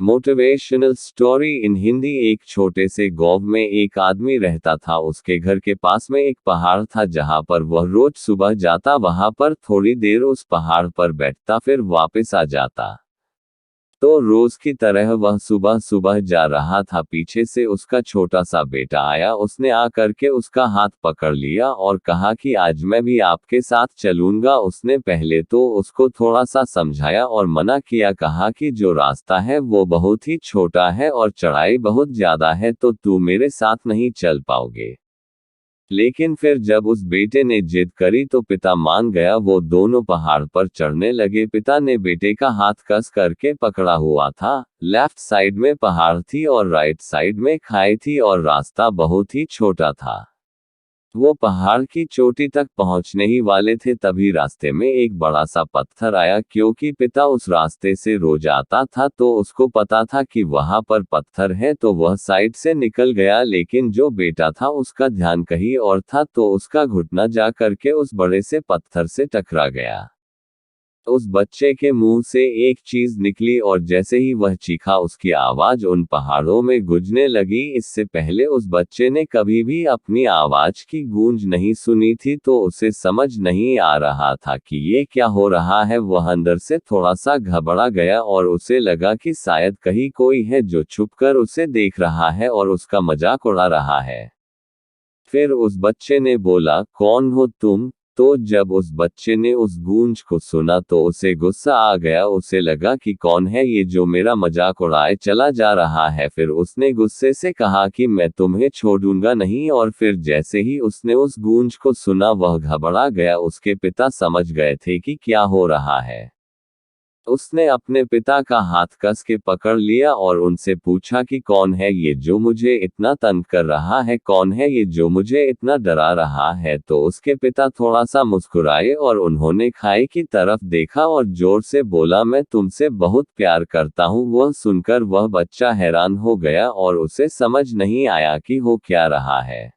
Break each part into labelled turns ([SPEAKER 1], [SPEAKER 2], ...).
[SPEAKER 1] Motivational story in Hindi. एक छोटे से गांव में एक आदमी रहता था। उसके घर के पास में एक पहाड़ था जहां पर वह रोज सुबह जाता, वहां पर थोड़ी देर उस पहाड़ पर बैठता, फिर वापस आ जाता। तो रोज की तरह वह सुबह सुबह जा रहा था। पीछे से उसका छोटा सा बेटा आया। उसने आकर के उसका हाथ पकड़ लिया और कहा कि आज मैं भी आपके साथ चलूंगा। उसने पहले तो उसको थोड़ा सा समझाया और मना किया, कहा कि जो रास्ता है वो बहुत ही छोटा है और चढ़ाई बहुत ज्यादा है, तो तू मेरे साथ नहीं चल पाओगे। लेकिन फिर जब उस बेटे ने जिद करी तो पिता मान गया। वो दोनों पहाड़ पर चढ़ने लगे। पिता ने बेटे का हाथ कस करके पकड़ा हुआ था। लेफ्ट साइड में पहाड़ थी और राइट साइड में खाई थी और रास्ता बहुत ही छोटा था। वो पहाड़ की चोटी तक पहुंचने ही वाले थे, तभी रास्ते में एक बड़ा सा पत्थर आया। क्योंकि पिता उस रास्ते से रोज आता था तो उसको पता था कि वहां पर पत्थर है, तो वह साइड से निकल गया। लेकिन जो बेटा था उसका ध्यान कहीं और था, तो उसका घुटना जा करके उस बड़े से पत्थर से टकरा गया। उस बच्चे के मुंह से एक चीज निकली और जैसे ही वह चीखा, उसकी आवाज उन पहाड़ों में गूंजने लगी। इससे पहले उस बच्चे ने कभी भी अपनी आवाज की गूंज नहीं सुनी थी, तो उसे समझ नहीं आ रहा था कि ये क्या हो रहा है। वह अंदर से थोड़ा सा घबरा गया और उसे लगा कि शायद कहीं कोई है जो छुपकर उसे देख रहा है और उसका मजाक उड़ा रहा है। फिर उस बच्चे ने बोला, कौन हो तुम? तो जब उस बच्चे ने उस गूंज को सुना तो उसे गुस्सा आ गया। उसे लगा कि कौन है ये जो मेरा मजाक उड़ाए चला जा रहा है। फिर उसने गुस्से से कहा कि मैं तुम्हें छोड़ूंगा नहीं। और फिर जैसे ही उसने उस गूंज को सुना वह घबरा गया। उसके पिता समझ गए थे कि क्या हो रहा है। उसने अपने पिता का हाथ कस के पकड़ लिया और उनसे पूछा कि कौन है ये जो मुझे इतना तंग कर रहा है, कौन है ये जो मुझे इतना डरा रहा है। तो उसके पिता थोड़ा सा मुस्कुराए और उन्होंने खाई की तरफ देखा और जोर से बोला, मैं तुमसे बहुत प्यार करता हूँ। वह सुनकर वह बच्चा हैरान हो गया और उसे समझ नहीं आया कि हो क्या रहा है,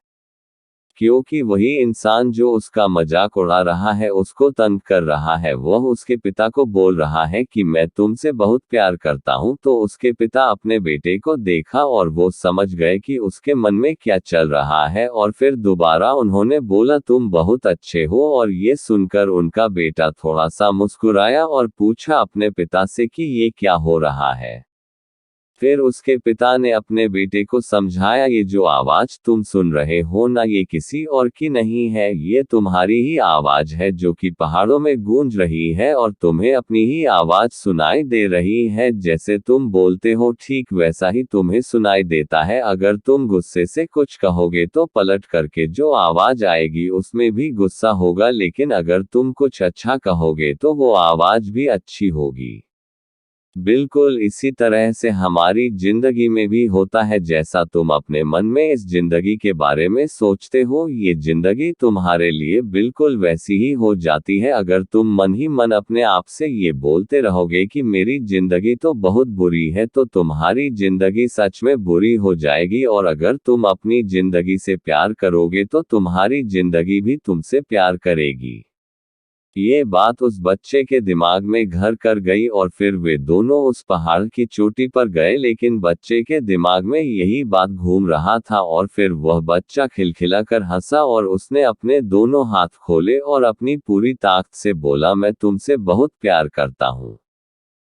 [SPEAKER 1] क्योंकि वही इंसान जो उसका मजाक उड़ा रहा है, उसको तंग कर रहा है, वह उसके पिता को बोल रहा है कि मैं तुमसे बहुत प्यार करता हूं। तो उसके पिता अपने बेटे को देखा और वो समझ गए कि उसके मन में क्या चल रहा है। और फिर दोबारा उन्होंने बोला, तुम बहुत अच्छे हो। और ये सुनकर उनका बेटा थोड़ा सा मुस्कुराया और पूछा अपने पिता से कि ये क्या हो रहा है। फिर उसके पिता ने अपने बेटे को समझाया, ये जो आवाज तुम सुन रहे हो ना, ये किसी और की नहीं है, ये तुम्हारी ही आवाज है जो कि पहाड़ों में गूंज रही है और तुम्हें अपनी ही आवाज सुनाई दे रही है। जैसे तुम बोलते हो ठीक वैसा ही तुम्हें सुनाई देता है। अगर तुम गुस्से से कुछ कहोगे तो पलट करके जो आवाज आएगी उसमें भी गुस्सा होगा, लेकिन अगर तुम कुछ अच्छा कहोगे तो वो आवाज भी अच्छी होगी। बिल्कुल इसी तरह से हमारी जिंदगी में भी होता है। जैसा तुम अपने मन में इस जिंदगी के बारे में सोचते हो, ये जिंदगी तुम्हारे लिए बिल्कुल वैसी ही हो जाती है। अगर तुम मन ही मन अपने आप से ये बोलते रहोगे कि मेरी जिंदगी तो बहुत बुरी है, तो तुम्हारी जिंदगी सच में बुरी हो जाएगी। और अगर तुम अपनी जिंदगी से प्यार करोगे तो तुम्हारी जिंदगी भी तुमसे प्यार करेगी। ये बात उस बच्चे के दिमाग में घर कर गई और फिर वे दोनों उस पहाड़ की चोटी पर गए। लेकिन बच्चे के दिमाग में यही बात घूम रहा था और फिर वह बच्चा खिलखिलाकर हंसा और उसने अपने दोनों हाथ खोले और अपनी पूरी ताकत से बोला, मैं तुमसे बहुत प्यार करता हूँ।